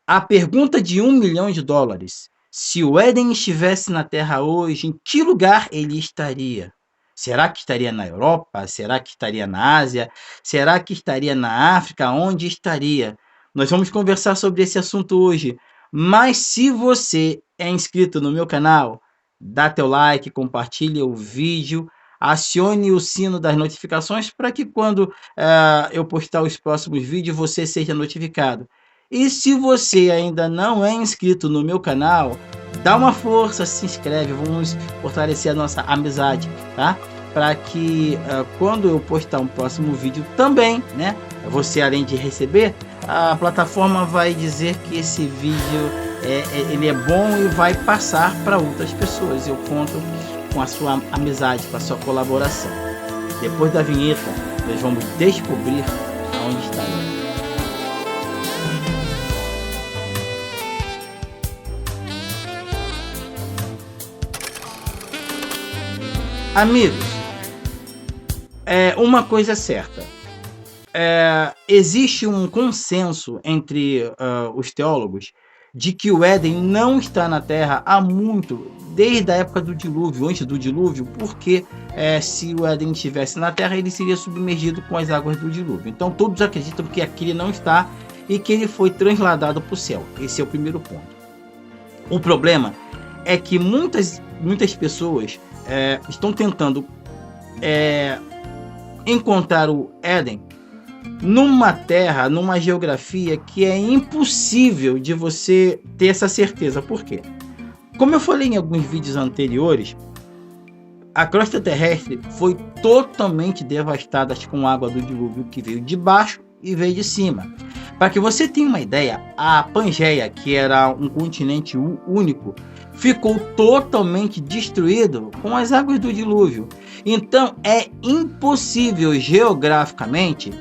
A pergunta de US$ 1 milhão: se o Éden estivesse na Terra hoje, em que lugar ele estaria? Será que estaria na Europa? Será que estaria na Ásia? Será que estaria na África? Onde estaria? Nós vamos conversar sobre esse assunto hoje. Mas se você é inscrito no meu canal, dá teu like, compartilha o vídeo, acione o sino das notificações para que quando eu postar os próximos vídeos você seja notificado. E se você ainda não é inscrito no meu canal, dá uma força, se inscreve, vamos fortalecer a nossa amizade, tá? Para que quando eu postar um próximo vídeo também, né? Você, além de receber, a plataforma vai dizer que esse vídeo ele é bom e vai passar para outras pessoas. Eu conto com a sua amizade, com a sua colaboração. Depois da vinheta, nós vamos descobrir aonde está ele. Amigos, uma coisa é certa. Existe um consenso entre os teólogos de que o Éden não está na Terra há muito, desde a época do dilúvio, antes do dilúvio, porque se o Éden estivesse na Terra, ele seria submergido com as águas do dilúvio. Então todos acreditam que aqui ele não está e que ele foi transladado para o céu. Esse é o primeiro ponto. O problema é que muitas pessoas estão tentando encontrar o Éden numa terra, numa geografia que é impossível de você ter essa certeza. Por quê? Como eu falei em alguns vídeos anteriores, a crosta terrestre foi totalmente devastada com a água do dilúvio que veio de baixo e veio de cima. Para que você tenha uma ideia, a Pangeia, que era um continente único, ficou totalmente destruído com as águas do dilúvio. Então é impossível geograficamente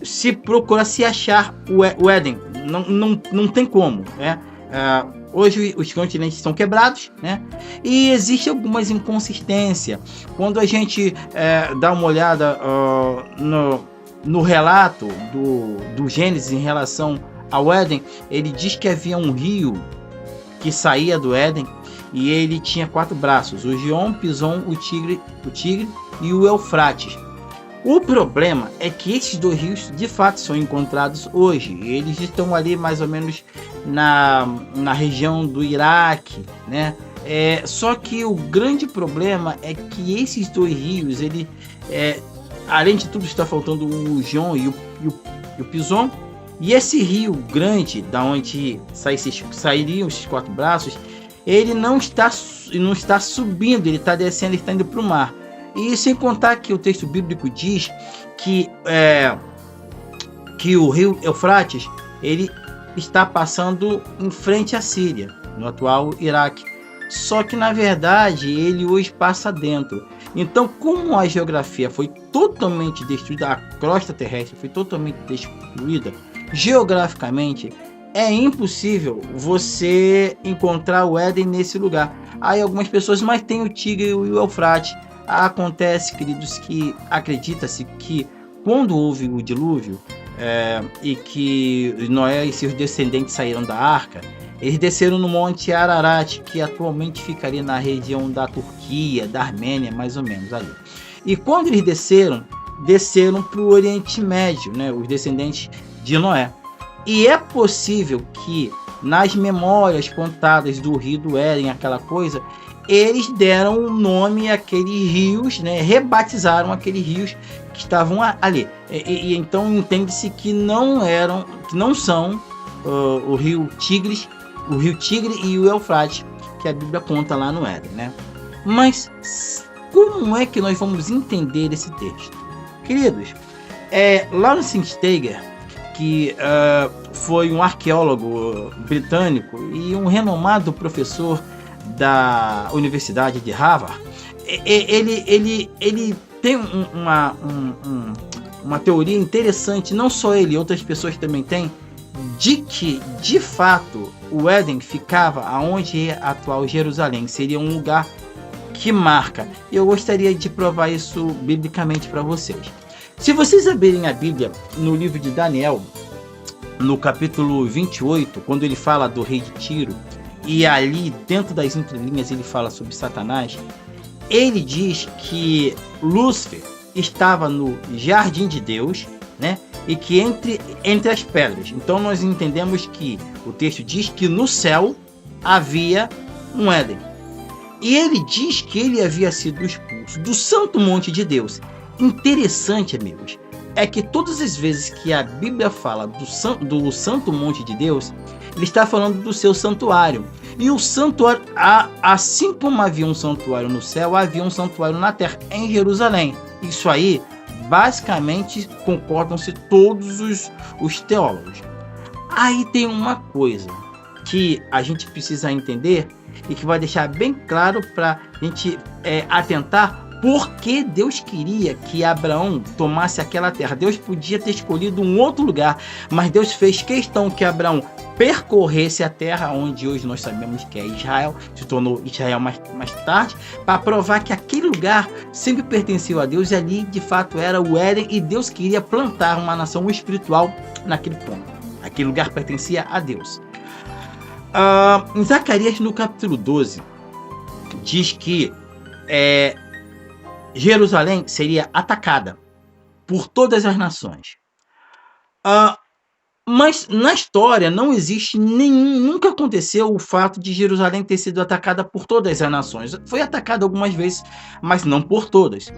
se procurar se achar o Éden. Não tem como, né? Hoje os continentes estão quebrados, né? E existe algumas inconsistências. Quando a gente dá uma olhada no relato do Gênesis em relação ao Éden, ele diz que havia um rio que saía do Éden e ele tinha 4 braços: o Gion, Pison, o Tigre e o Eufrates. O problema é que esses 2 rios de fato são encontrados hoje. Eles estão ali mais ou menos na região do Iraque, né? Só que o grande problema é que esses 2 rios, além de tudo, está faltando o Gion e o Pison. E esse rio grande, da onde sairiam esses 4 braços, ele não está subindo, ele está descendo, ele está indo para o mar. E sem contar que o texto bíblico diz que o rio Eufrates ele está passando em frente à Síria, no atual Iraque. Só que na verdade ele hoje passa dentro. Então, como a geografia foi totalmente destruída, a crosta terrestre foi totalmente destruída, geograficamente é impossível você encontrar o Éden nesse lugar. Aí algumas pessoas, mas tem o Tigre e o Eufrates. Acontece, queridos, que acredita-se que quando houve o dilúvio e que Noé e seus descendentes saíram da arca, eles desceram no Monte Ararat, que atualmente fica ali na região da Turquia, da Armênia, mais ou menos ali. E quando eles desceram para o Oriente Médio, né, os descendentes de Noé. E é possível que nas memórias contadas do rio do Éden, aquela coisa, eles deram um nome àqueles rios, né? Rebatizaram aqueles rios que estavam ali. E então entende-se que não são o rio Tigre e o Eufrates, que a Bíblia conta lá no Éden, né? Mas como é que nós vamos entender esse texto? Queridos, Lawrence Steiger, que foi um arqueólogo britânico e um renomado professor da Universidade de Harvard, ele tem uma teoria interessante, não só ele, outras pessoas também têm, de que, de fato, o Éden ficava aonde é a atual Jerusalém, seria um lugar que marca. Eu gostaria de provar isso biblicamente para vocês. Se vocês abrirem a Bíblia no livro de Daniel, no capítulo 28, quando ele fala do rei de Tiro, e ali dentro das entrelinhas ele fala sobre Satanás, ele diz que Lúcifer estava no jardim de Deus, né? E que entre as pedras. Então nós entendemos que o texto diz que no céu havia um Éden. E ele diz que ele havia sido expulso do santo monte de Deus. Interessante, amigos, é que todas as vezes que a Bíblia fala do santo monte de Deus, ele está falando do seu santuário. E o santuário, assim como havia um santuário no céu, havia um santuário na terra, em Jerusalém. Isso aí, basicamente, concordam-se todos os teólogos. Aí tem uma coisa que a gente precisa entender e que vai deixar bem claro para a gente atentar porque Deus queria que Abraão tomasse aquela terra. Deus podia ter escolhido um outro lugar, mas Deus fez questão que Abraão percorresse a terra onde hoje nós sabemos que é Israel, se tornou Israel mais tarde, para provar que aquele lugar sempre pertenceu a Deus e ali de fato era o Éden e Deus queria plantar uma nação espiritual naquele ponto. Aquele lugar pertencia a Deus. Em Zacarias, no capítulo 12, diz que Jerusalém seria atacada por todas as nações. Mas na história não existe nunca aconteceu o fato de Jerusalém ter sido atacada por todas as nações. Foi atacada algumas vezes, mas não por todas.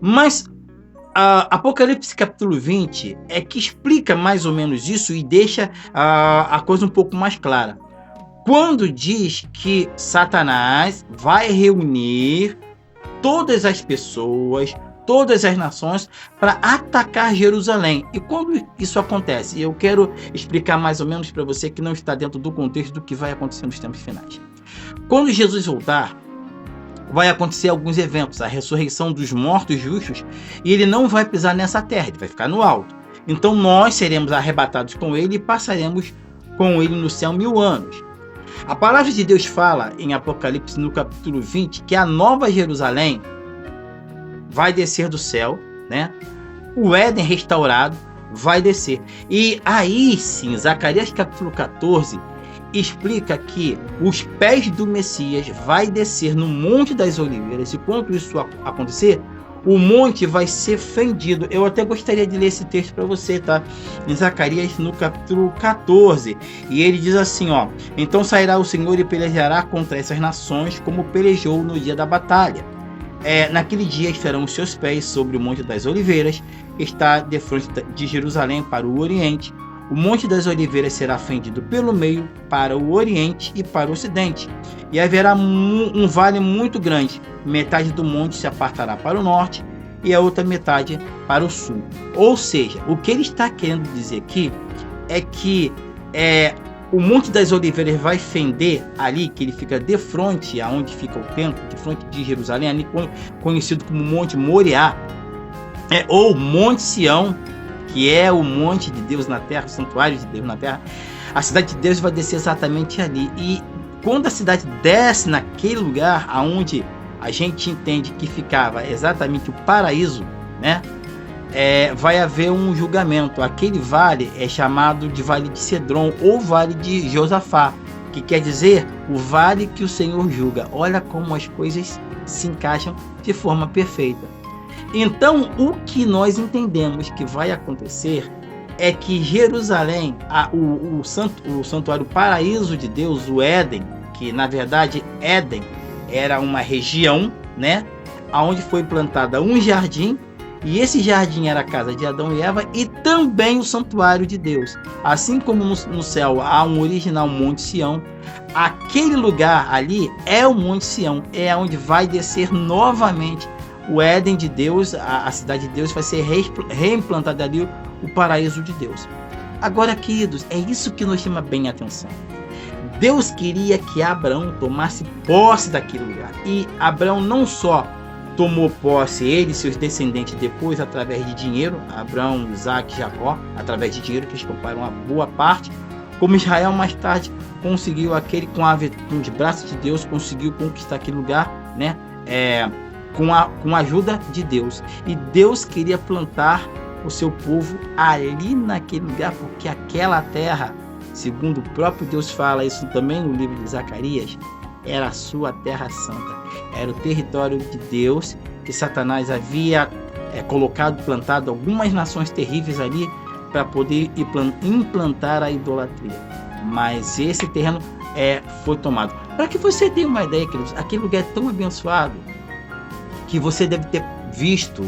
Mas Apocalipse capítulo 20 é que explica mais ou menos isso e deixa a coisa um pouco mais clara. Quando diz que Satanás vai reunir todas as pessoas, todas as nações, para atacar Jerusalém. E quando isso acontece? Eu quero explicar mais ou menos para você que não está dentro do contexto do que vai acontecer nos tempos finais. Quando Jesus voltar, vai acontecer alguns eventos, a ressurreição dos mortos justos, e ele não vai pisar nessa terra, ele vai ficar no alto. Então nós seremos arrebatados com ele e passaremos com ele no céu 1000 anos. A palavra de Deus fala em Apocalipse no capítulo 20 que a nova Jerusalém vai descer do céu, né? O Éden restaurado vai descer. E aí sim, Zacarias capítulo 14 explica que os pés do Messias vai descer no Monte das Oliveiras. E quando isso acontecer, o monte vai ser fendido. Eu até gostaria de ler esse texto para você, tá? Em Zacarias, no capítulo 14. E ele diz assim, ó: então sairá o Senhor e pelejará contra essas nações, como pelejou no dia da batalha. Naquele dia estarão os seus pés sobre o Monte das Oliveiras, que está de frente de Jerusalém para o Oriente. O Monte das Oliveiras será fendido pelo meio para o Oriente e para o Ocidente. E haverá um vale muito grande. Metade do monte se apartará para o norte e a outra metade para o sul. Ou seja, o que ele está querendo dizer aqui é que o Monte das Oliveiras vai fender ali, que ele fica de frente aonde fica o templo, de frente de Jerusalém, ali conhecido como Monte Moriá, ou Monte Sião, que é o monte de Deus na terra, o santuário de Deus na terra. A cidade de Deus vai descer exatamente ali. E quando a cidade desce naquele lugar aonde a gente entende que ficava exatamente o paraíso, né? Vai haver um julgamento. Aquele vale é chamado de Vale de Cedron ou Vale de Josafá, que quer dizer o vale que o Senhor julga. Olha como as coisas se encaixam de forma perfeita. Então, o que nós entendemos que vai acontecer é que Jerusalém, o santuário paraíso de Deus, o Éden, que na verdade Éden era uma região, né, onde foi plantada um jardim, e esse jardim era a casa de Adão e Eva e também o santuário de Deus. Assim como no céu há um original Monte Sião, aquele lugar ali é o Monte Sião, é onde vai descer novamente o Éden de Deus, a cidade de Deus vai ser reimplantada ali, o paraíso de Deus. Agora, queridos, é isso que nos chama bem a atenção. Deus queria que Abraão tomasse posse daquele lugar. E Abraão não só tomou posse, ele e seus descendentes depois, através de dinheiro, Abraão, Isaac, Jacó, através de dinheiro, que eles compraram uma boa parte, como Israel mais tarde conseguiu com os braços de Deus, conseguiu conquistar aquele lugar, né? Com a ajuda de Deus. E Deus queria plantar o seu povo ali naquele lugar, porque aquela terra, segundo o próprio Deus fala isso também no livro de Zacarias, era a sua terra santa, era o território de Deus, que Satanás havia colocado, plantado algumas nações terríveis ali para poder implantar a idolatria. Mas esse terreno foi tomado. Para que você tenha uma ideia, queridos, aquele lugar é tão abençoado que você deve ter visto,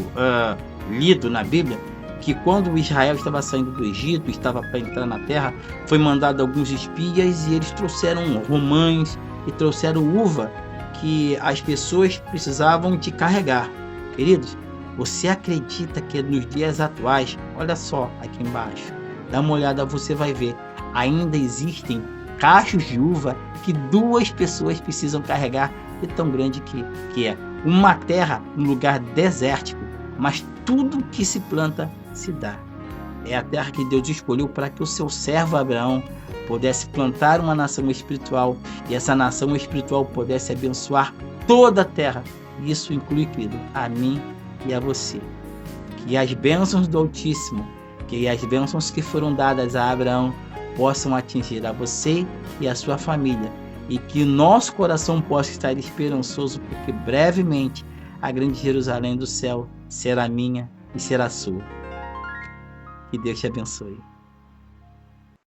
lido na Bíblia, que quando Israel estava saindo do Egito, estava para entrar na terra, foi mandado alguns espias e eles trouxeram romães e trouxeram uva que as pessoas precisavam de carregar. Queridos, você acredita que nos dias atuais, olha só aqui embaixo, dá uma olhada, você vai ver, ainda existem cachos de uva que 2 pessoas precisam carregar, de tão grande que é. Uma terra, um lugar desértico, mas tudo que se planta se dá. É a terra que Deus escolheu para que o seu servo Abraão pudesse plantar uma nação espiritual e essa nação espiritual pudesse abençoar toda a terra. Isso inclui, querido, a mim e a você. Que as bênçãos do Altíssimo, que as bênçãos que foram dadas a Abraão possam atingir a você e a sua família, e que o nosso coração possa estar esperançoso, porque brevemente a grande Jerusalém do céu será minha e será sua. Que Deus te abençoe.